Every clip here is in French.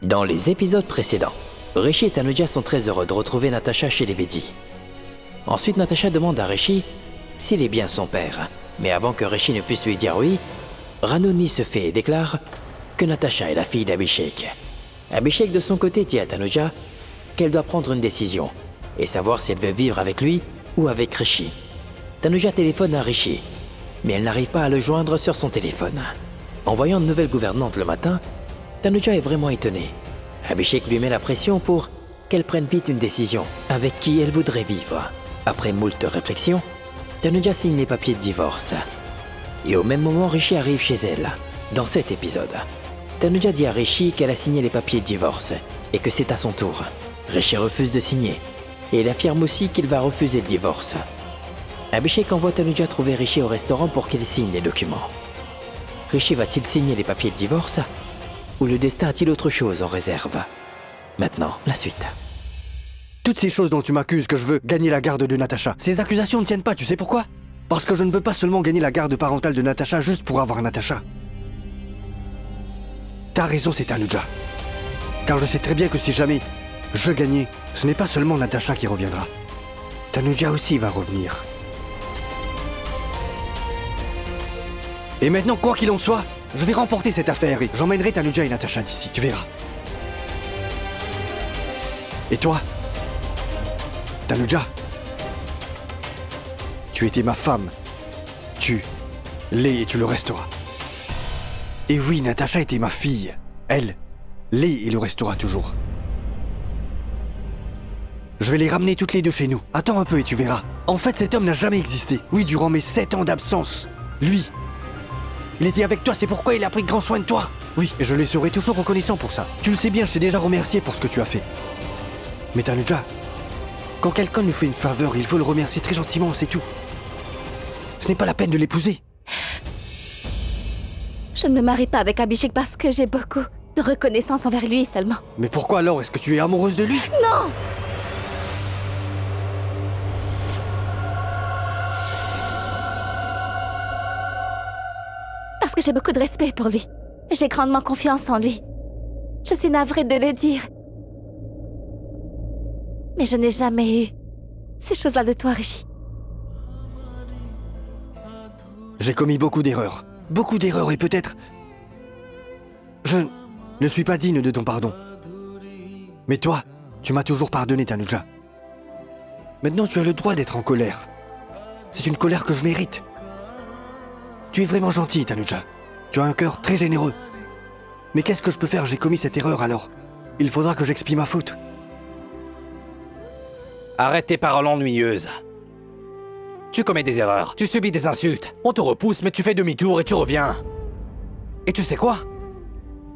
Dans les épisodes précédents, Rishi et Tanuja sont très heureux de retrouver Natasha chez les Bedi. Ensuite, Natasha demande à Rishi s'il est bien son père. Mais avant que Rishi ne puisse lui dire oui, Ranoni se fait et déclare que Natasha est la fille d'Abhishek. Abhishek de son côté dit à Tanuja qu'elle doit prendre une décision et savoir si elle veut vivre avec lui ou avec Rishi. Tanuja téléphone à Rishi, mais elle n'arrive pas à le joindre sur son téléphone. En voyant une nouvelle gouvernante le matin, Tanuja est vraiment étonnée. Abhishek lui met la pression pour qu'elle prenne vite une décision avec qui elle voudrait vivre. Après moult réflexions, Tanuja signe les papiers de divorce. Et au même moment, Rishi arrive chez elle. Dans cet épisode, Tanuja dit à Rishi qu'elle a signé les papiers de divorce et que c'est à son tour. Rishi refuse de signer et il affirme aussi qu'il va refuser le divorce. Abhishek envoie Tanuja trouver Rishi au restaurant pour qu'il signe les documents. Rishi va-t-il signer les papiers de divorce ou le destin a-t-il autre chose en réserve? Maintenant, la suite. Toutes ces choses dont tu m'accuses que je veux gagner la garde de Natasha, ces accusations ne tiennent pas, tu sais pourquoi? Parce que je ne veux pas seulement gagner la garde parentale de Natasha juste pour avoir Natasha. T'as raison, c'est Tanuja. Car je sais très bien que si jamais je gagnais, ce n'est pas seulement Natasha qui reviendra. Tanuja aussi va revenir. Et maintenant, quoi qu'il en soit, je vais remporter cette affaire et j'emmènerai Tanuja et Natasha d'ici, tu verras. Et toi, Tanuja, tu étais ma femme. Tu l'es et tu le resteras. Et oui, Natasha était ma fille. Elle l'est et le restera toujours. Je vais les ramener toutes les deux chez nous. Attends un peu et tu verras. En fait, cet homme n'a jamais existé. Oui, durant mes 7 ans d'absence. Lui, il était avec toi, c'est pourquoi il a pris grand soin de toi. Oui, et je lui serai toujours reconnaissant pour ça. Tu le sais bien, je t'ai déjà remercié pour ce que tu as fait. Mais Tanuja, quand quelqu'un nous fait une faveur, il faut le remercier très gentiment, c'est tout. Ce n'est pas la peine de l'épouser. Je ne me marie pas avec Abhishek parce que j'ai beaucoup de reconnaissance envers lui seulement. Mais pourquoi alors? Est-ce que tu es amoureuse de lui? Non! Parce que j'ai beaucoup de respect pour lui. J'ai grandement confiance en lui. Je suis navrée de le dire. Mais je n'ai jamais eu ces choses-là de toi, Rishi. J'ai commis beaucoup d'erreurs. Beaucoup d'erreurs et peut-être... Je ne suis pas digne de ton pardon. Mais toi, tu m'as toujours pardonné, Tanuja. Maintenant, tu as le droit d'être en colère. C'est une colère que je mérite. Tu es vraiment gentil, Tanuja. Tu as un cœur très généreux. Mais qu'est-ce que je peux faire? J'ai commis cette erreur alors. Il faudra que j'expie ma faute. Arrête tes paroles ennuyeuses. Tu commets des erreurs, tu subis des insultes. On te repousse, mais tu fais demi-tour et tu reviens. Et tu sais quoi?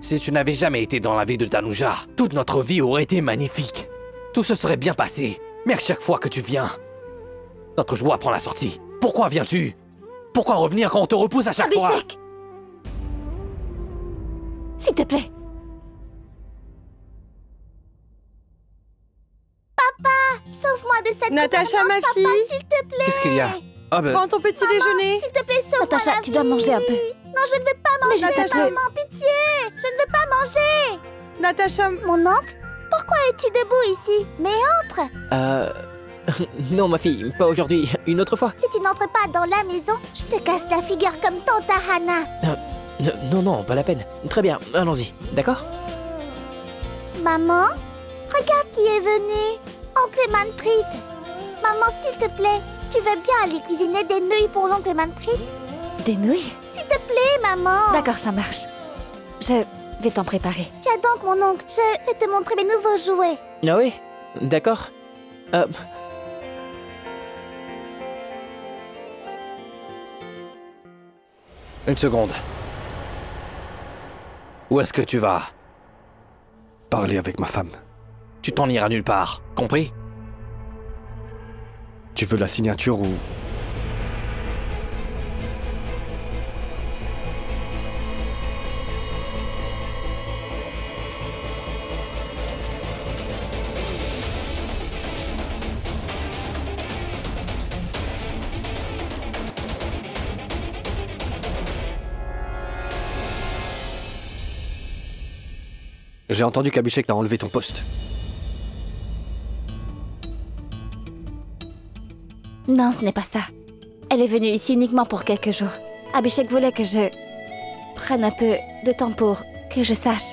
Si tu n'avais jamais été dans la vie de Tanuja, toute notre vie aurait été magnifique. Tout se serait bien passé. Mais à chaque fois que tu viens, notre joie prend la sortie. Pourquoi viens-tu? Pourquoi revenir quand on te repousse à chaque fois? Abhishek! S'il te plaît. Sauve-moi de cette Natasha, ma gouvernante, fille. papa, s'il te plaît. Qu'est-ce qu'il y a? Ah ben... Prends ton petit déjeuner. S'il te plaît, sauve-moi Natasha, la tu dois vie. manger un peu. Non, je ne veux pas manger, Natasha- maman, pitié. Je ne veux pas manger. Natasha, Mon oncle, pourquoi es-tu debout ici? Mais entre. Non ma fille, pas aujourd'hui, une autre fois. Si tu n'entres pas dans la maison, je te casse la figure comme tante Hana. Non, pas la peine. Très bien, allons-y, d'accord? Maman, regarde qui est venu. Oncle Manpreet. Maman, s'il te plaît, tu veux bien aller cuisiner des nouilles pour l'oncle Manpreet? Des nouilles? S'il te plaît, maman. D'accord, ça marche. Je vais t'en préparer. Tiens donc, mon oncle, je vais te montrer mes nouveaux jouets. Ah oui, d'accord. Une seconde. Où est-ce que tu vas? Parler avec ma femme. Tu t'en iras nulle part, compris? Tu veux la signature ou... J'ai entendu qu'Abhishek t'a enlevé ton poste. Non, ce n'est pas ça. Elle est venue ici uniquement pour quelques jours. Abhishek voulait que je prenne un peu de temps pour que je sache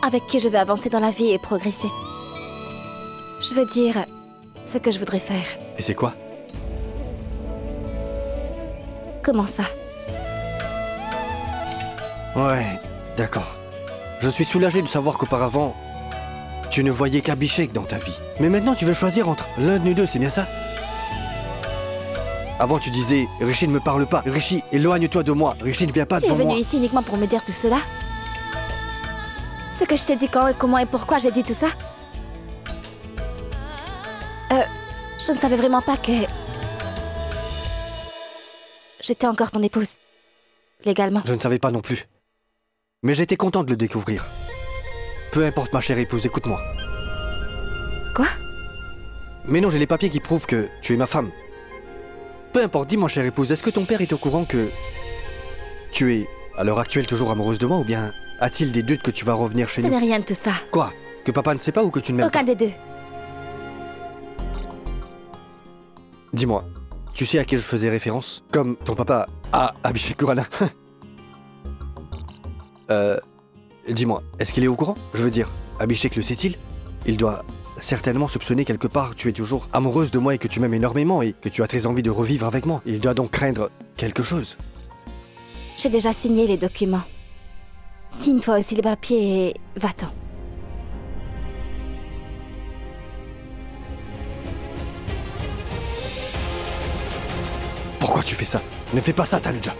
avec qui je vais avancer dans la vie et progresser. Je veux dire ce que je voudrais faire. Et c'est quoi? Comment ça? Ouais, d'accord. Je suis soulagé de savoir qu'auparavant, tu ne voyais qu'Abhishek dans ta vie. Mais maintenant, tu veux choisir entre l'un de nous deux, c'est bien ça? Avant, tu disais, Rishi ne me parle pas. Rishi, éloigne-toi de moi. Rishi ne vient pas devant moi. Tu es venu ici uniquement pour me dire tout cela? Ce que je t'ai dit quand et comment et pourquoi j'ai dit tout ça? Je ne savais vraiment pas que... j'étais encore ton épouse. Légalement. Je ne savais pas non plus. Mais j'étais content de le découvrir. Peu importe, ma chère épouse, écoute-moi. Quoi? Mais non, j'ai les papiers qui prouvent que tu es ma femme. Peu importe, dis-moi, chère épouse, est-ce que ton père est au courant que... tu es, à l'heure actuelle, toujours amoureuse de moi, ou bien a-t-il des doutes que tu vas revenir chez nous? Ce n'est rien de tout ça. Quoi? Que papa ne sait pas ou que tu ne m'aimes pas? Aucun des deux. Dis-moi, tu sais à qui je faisais référence? Comme ton papa à Abhishek Khurana. Dis-moi, est-ce qu'il est au courant? Je veux dire, Abhishek le sait-il? Il doit certainement soupçonner quelque part que tu es toujours amoureuse de moi et que tu m'aimes énormément et que tu as très envie de revivre avec moi. Il doit donc craindre quelque chose. J'ai déjà signé les documents. Signe-toi aussi les papiers et va-t'en. Pourquoi tu fais ça? Ne fais pas ça, Tanuja.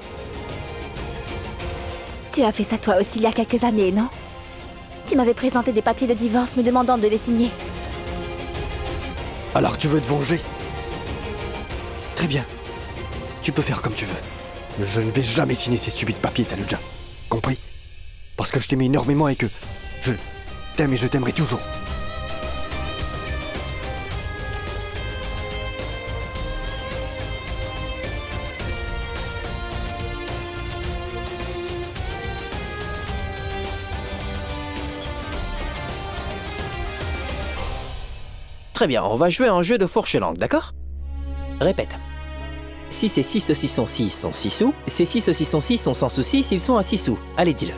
Tu as fait ça toi aussi il y a quelques années, non? Tu m'avais présenté des papiers de divorce me demandant de les signer. Alors tu veux te venger? Très bien. Tu peux faire comme tu veux. Je ne vais jamais signer ces stupides papiers, Tanuja. Compris? Parce que je t'aimais énormément et que je t'aime et je t'aimerai toujours. Très bien, on va jouer à un jeu de fourche-langue, d'accord? Répète. Si ces 6 saucissons-ci sont 6 sous, ces 6 saucissons-ci sont sans souci s'ils sont à 6 sous. Allez, dis-le.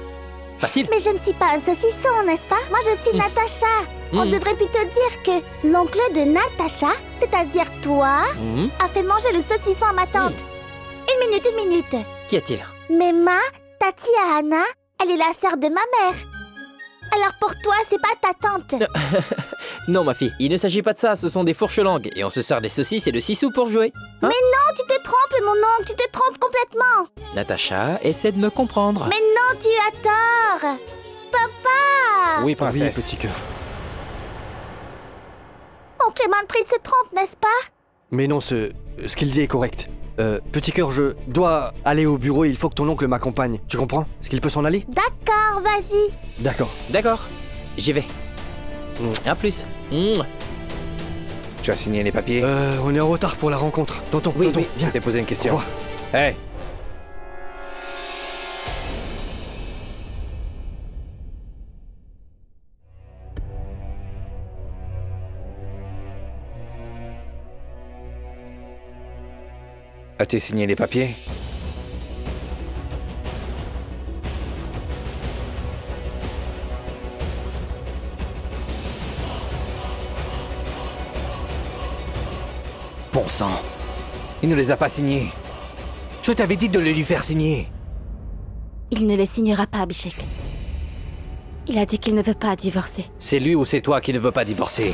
Facile? Mais je ne suis pas un saucisson, n'est-ce pas? Moi, je suis Natacha. On devrait plutôt dire que l'oncle de Natacha, c'est-à-dire toi, a fait manger le saucisson à ma tante. Une minute. Qu'y a-t-il? Mais ta tia Anna, elle est la sœur de ma mère. Alors pour toi, c'est pas ta tante. Non, ma fille, il ne s'agit pas de ça, ce sont des fourches-langues. Et on se sert des saucisses et de 6 sous pour jouer. Mais non, tu te trompes, mon oncle, tu te trompes complètement. Natacha, essaie de me comprendre. Mais non, tu as tort. Papa. Oui, princesse. Oui, petit cœur. Oncle Manpreet se trompe, n'est-ce pas? Mais non, ce qu'il dit est correct. Petit cœur, je dois aller au bureau et il faut que ton oncle m'accompagne. Tu comprends? Est-ce qu'il peut s'en aller? D'accord, vas-y. D'accord. D'accord, j'y vais. À plus. Tu as signé les papiers? On est en retard pour la rencontre. Tonton, Oui, tonton, oui. viens. Je t'ai posé une question. Au revoir. Hey! As-tu signé les papiers? Bon sang, il ne les a pas signés. Je t'avais dit de les lui faire signer. Il ne les signera pas, Abhishek. Il a dit qu'il ne veut pas divorcer. C'est lui ou c'est toi qui ne veut pas divorcer?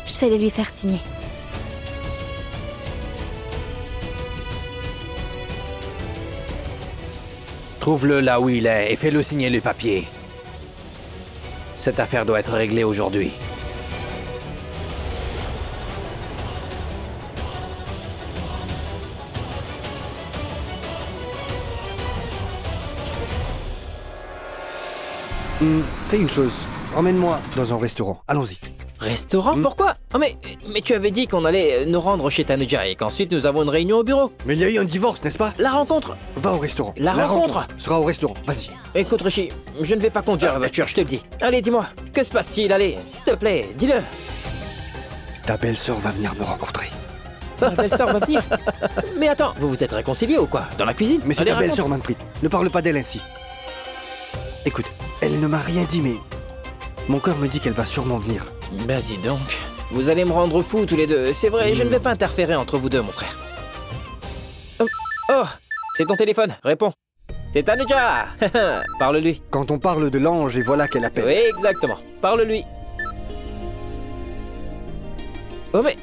Je vais les lui faire signer. Trouve-le là où il est et fais-le signer les papiers. Cette affaire doit être réglée aujourd'hui. Fais une chose. Emmène-moi dans un restaurant. Allons-y. Restaurant? Pourquoi? Oh mais tu avais dit qu'on allait nous rendre chez Tanuja et qu'ensuite nous avons une réunion au bureau. Mais il y a eu un divorce, n'est-ce pas? La rencontre. Va au restaurant. La rencontre sera au restaurant, vas-y. Écoute Rishi, je ne vais pas conduire la voiture, je te le dis. Allez, dis-moi, que se passe-t-il? Allez, s'il te plaît, dis-le. Ta belle-sœur va venir me rencontrer. Ma belle-sœur va venir. Mais attends, vous vous êtes réconciliés ou quoi? Dans la cuisine? Mais c'est Allez, ta raconte. belle-sœur, Manpreet. Ne parle pas d'elle ainsi. Écoute, elle ne m'a rien dit, mais... Mon cœur me dit qu'elle va sûrement venir. Bah dis donc, vous allez me rendre fou tous les deux. C'est vrai, je ne vais pas interférer entre vous deux, mon frère. Oh, c'est ton téléphone, réponds. C'est Tanuja. Parle-lui. Quand on parle de l'ange, et voilà qu'elle appelle. Oui, exactement. Parle-lui. Oh mais...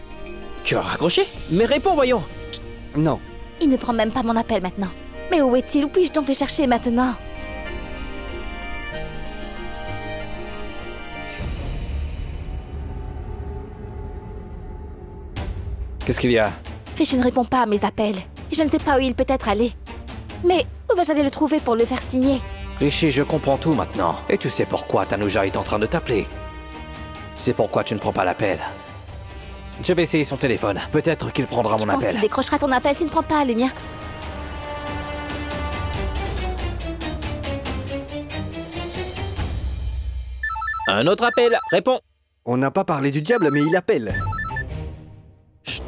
Tu as raccroché? Mais réponds, voyons. Non. Il ne prend même pas mon appel maintenant. Mais où est-il? Où puis-je donc le chercher maintenant? Qu'est-ce qu'il y a? Rishi ne répond pas à mes appels. Et je ne sais pas où il peut être allé. Mais où vais-je aller le trouver pour le faire signer? Rishi, je comprends tout maintenant. Et tu sais pourquoi Tanuja est en train de t'appeler. C'est pourquoi tu ne prends pas l'appel. Je vais essayer son téléphone. Peut-être qu'il prendra mon Je pense appel. qu'il décrochera ton appel s'il ne prend pas le mien. Un autre appel, réponds. On n'a pas parlé du diable, mais il appelle. Chut.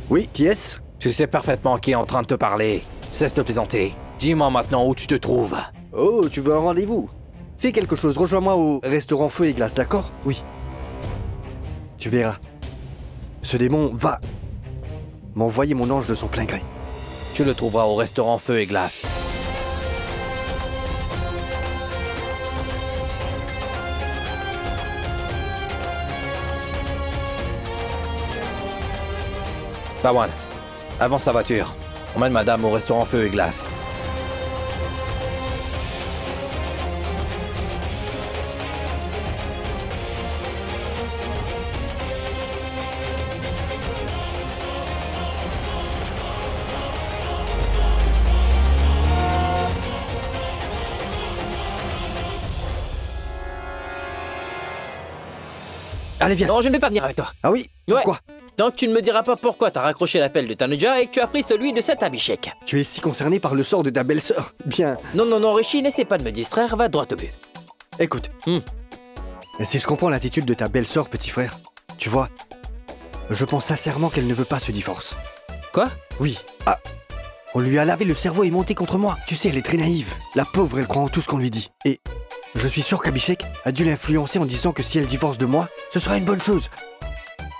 Oui, qui est-ce? Tu sais parfaitement qui est en train de te parler. Cesse de plaisanter. Dis-moi maintenant où tu te trouves. Oh, tu veux un rendez-vous? Fais quelque chose, rejoins-moi au restaurant Feu et Glace, d'accord? Oui. Tu verras. Ce démon va m'envoyer mon ange de son plein gré. Tu le trouveras au restaurant Feu et Glace. Pawan, avance sa voiture. Emmène madame au restaurant Feu et Glace. Allez, viens. Non, je ne vais pas venir avec toi. Ah oui? Ouais. Pourquoi? Tant que tu ne me diras pas pourquoi t'as raccroché l'appel de Tanuja et que tu as pris celui de cet Abhishek. Tu es si concerné par le sort de ta belle-sœur. Bien. Non, Rishi, n'essaie pas de me distraire, va droit au but. Écoute. Si je comprends l'attitude de ta belle-sœur, petit frère, tu vois, je pense sincèrement qu'elle ne veut pas ce divorce. Quoi? Oui. Ah. On lui a lavé le cerveau et monté contre moi. Tu sais, elle est très naïve. La pauvre, elle croit en tout ce qu'on lui dit. Et je suis sûr qu'Abhishek a dû l'influencer en disant que si elle divorce de moi, ce sera une bonne chose.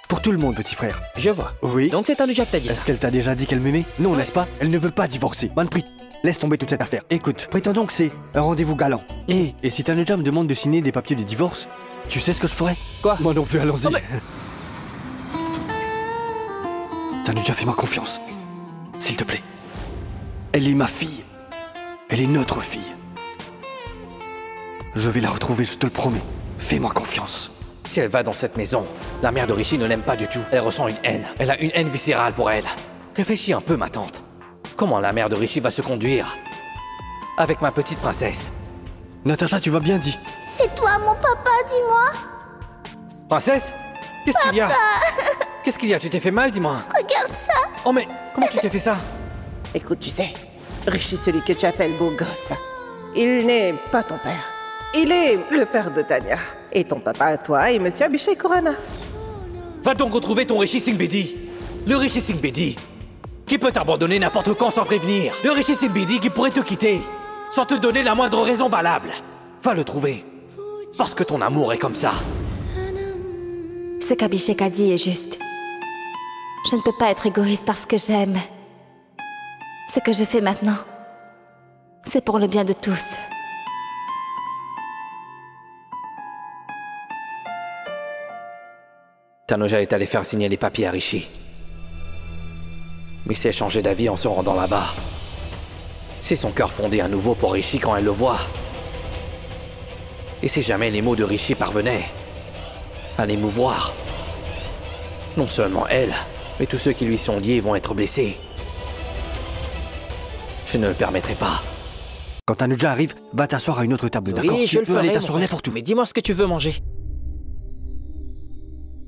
Pour tout le monde, petit frère. Je vois. Oui. Donc c'est Tanuja que t'as dit ça. Est-ce qu'elle t'a déjà dit qu'elle m'aimait? Non, n'est-ce pas? Elle ne veut pas divorcer. Manpreet, laisse tomber toute cette affaire. Écoute, prétendons que c'est un rendez-vous galant. Et si Tanuja me demande de signer des papiers de divorce, tu sais ce que je ferais? Quoi? Moi non plus, allons-y. Oh, mais... Tanuja, fais-moi confiance. S'il te plaît. Elle est ma fille. Elle est notre fille. Je vais la retrouver, je te le promets. Fais-moi confiance. Si elle va dans cette maison, la mère de Rishi ne l'aime pas du tout. Elle ressent une haine. Elle a une haine viscérale pour elle. Réfléchis un peu, ma tante. Comment la mère de Rishi va se conduire avec ma petite princesse? Natasha, tu vas bien dit. C'est toi, mon papa, dis-moi. Princesse? Qu'est-ce qu'il y a? Qu'est-ce qu'il y a? Tu t'es fait mal, dis-moi. Regarde ça. Oh mais, comment tu t'es fait ça? Écoute, tu sais, Rishi, celui que tu appelles beau gosse, il n'est pas ton père. Il est le père de Tanya. Et ton papa à toi est Monsieur Abhishek Khurana. Va donc retrouver ton Rishi Singh Bedi. Le Rishi Singh Bedi qui peut t'abandonner n'importe quand sans prévenir. Le Rishi Singh Bedi qui pourrait te quitter sans te donner la moindre raison valable. Va le trouver. Parce que ton amour est comme ça. Ce qu'Abhishek a dit est juste. Je ne peux pas être égoïste parce que j'aime. Ce que je fais maintenant, c'est pour le bien de tous. Tanuja est allé faire signer les papiers à Rishi. Mais s'est changé d'avis en se rendant là-bas. C'est son cœur fondé à nouveau pour Rishi quand elle le voit. Et si jamais les mots de Rishi parvenaient à l'émouvoir, non seulement elle, mais tous ceux qui lui sont liés vont être blessés. Je ne le permettrai pas. Quand Tanuja arrive, va t'asseoir à une autre table, d'accord? Oui, Tu je le peux aller ferai, t'asseoir mon frère. n'importe où. Mais dis-moi ce que tu veux manger.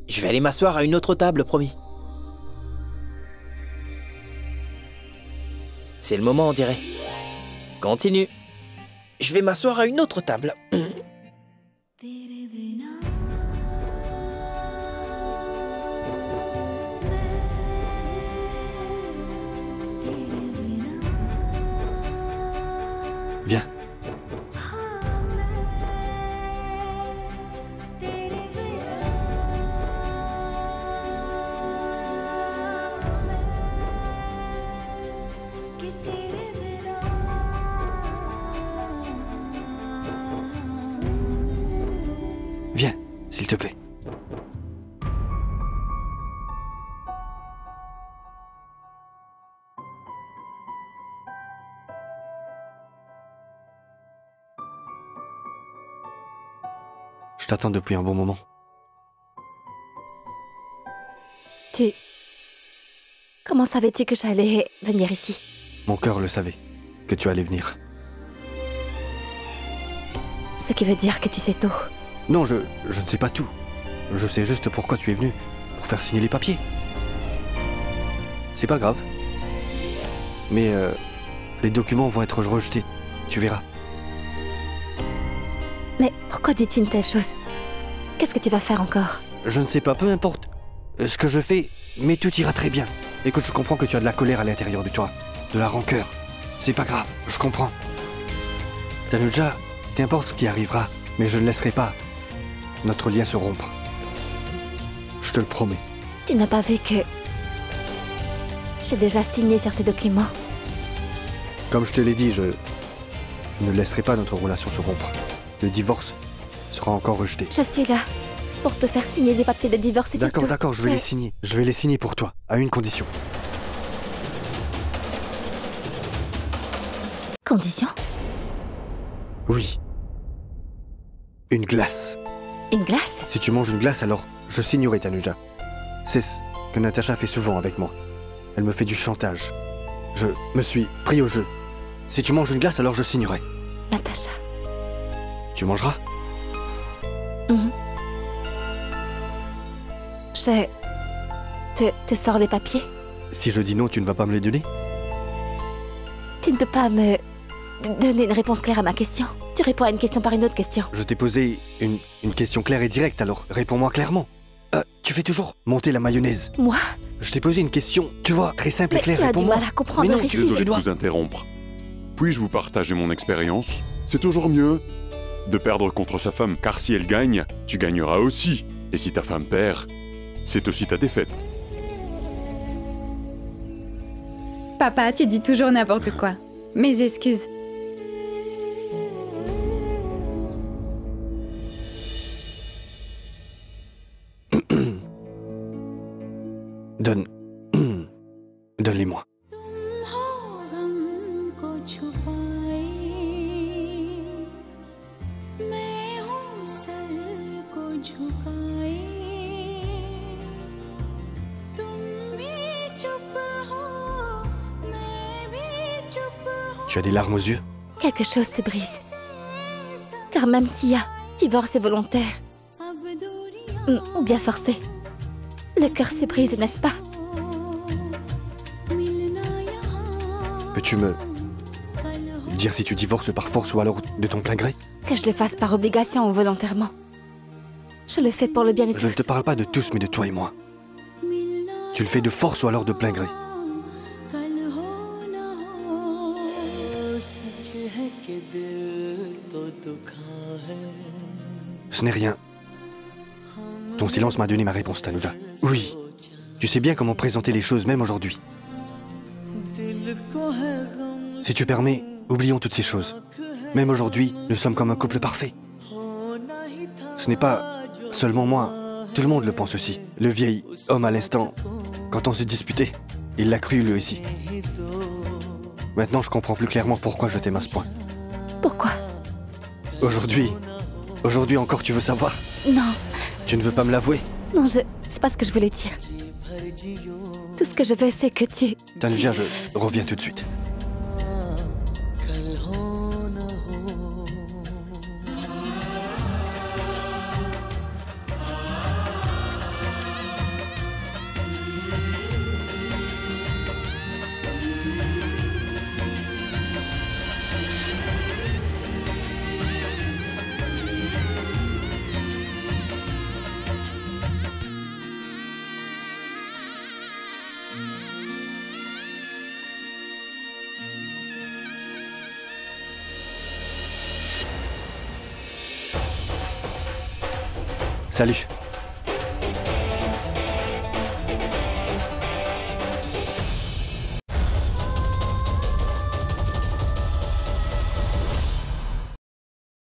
Je vais aller m'asseoir à une autre table, promis. C'est le moment, on dirait. Continue. Je vais m'asseoir à une autre table. Viens. Viens, s'il te plaît. Je t'attends depuis un bon moment. Comment savais-tu que j'allais venir ici? Mon cœur le savait, que tu allais venir. Ce qui veut dire que tu sais tout. Non, je ne sais pas tout. Je sais juste pourquoi tu es venu. Pour faire signer les papiers. C'est pas grave. Mais les documents vont être rejetés. Tu verras. Mais pourquoi dis-tu une telle chose? Qu'est-ce que tu vas faire encore? Je ne sais pas, peu importe ce que je fais, mais tout ira très bien. Écoute, je comprends que tu as de la colère à l'intérieur de toi. De la rancœur. C'est pas grave, je comprends. Tanuja, qu'importe ce qui arrivera, mais je ne laisserai pas notre lien se rompre. Je te le promets. Tu n'as pas vu que... j'ai déjà signé sur ces documents. Comme je te l'ai dit, je ne laisserai pas notre relation se rompre. Le divorce sera encore rejeté. Je suis là pour te faire signer les papiers de divorce et c'est tout. D'accord, je vais les signer. Je vais les signer pour toi, à une condition. Condition? Oui. Une glace. Une glace? Si tu manges une glace, alors je signerai Tanuja. C'est ce que Natacha fait souvent avec moi. Elle me fait du chantage. Je me suis pris au jeu. Si tu manges une glace, alors je signerai. Natacha. Tu mangeras? Je... te sors les papiers? Si je dis non, tu ne vas pas me les donner? Tu ne peux pas me donner une réponse claire à ma question. Tu réponds à une question par une autre question. Je t'ai posé une question claire et directe, alors réponds-moi clairement. Tu fais toujours monter la mayonnaise. Moi? Je t'ai posé une question, tu vois, très simple et Mais claire, tu as du réponds-moi. mal à comprendre, Mais non, Rishi. Désolé de dois. vous interrompre. Puis-je vous partager mon expérience? C'est toujours mieux de perdre contre sa femme, car si elle gagne, tu gagneras aussi. Et si ta femme perd, c'est aussi ta défaite. Papa, tu dis toujours n'importe quoi. Mes excuses. Donne-les-moi. Tu as des larmes aux yeux? Quelque chose se brise. Car même s'il y a divorce volontaire, ou bien forcé, le cœur se brise, n'est-ce pas? Peux-tu me dire si tu divorces par force ou alors de ton plein gré? Que je le fasse par obligation ou volontairement. Je le fais pour le bien de tous. Je ne te parle pas de tous, mais de toi et moi. Tu le fais de force ou alors de plein gré? Ce n'est rien. Ton silence m'a donné ma réponse, Tanuja. Oui, tu sais bien comment présenter les choses, même aujourd'hui. Si tu permets, oublions toutes ces choses. Même aujourd'hui, nous sommes comme un couple parfait. Ce n'est pas seulement moi, tout le monde le pense aussi. Le vieil homme à l'instant, quand on se disputait, il l'a cru lui aussi. Maintenant, je comprends plus clairement pourquoi je t'aime à ce point. Pourquoi? Aujourd'hui encore, tu veux savoir? Non, Tu ne veux pas me l'avouer? non, c'est pas ce que je voulais dire. Tout ce que je veux, c'est que tu... Tanuja, je reviens tout de suite. Salut.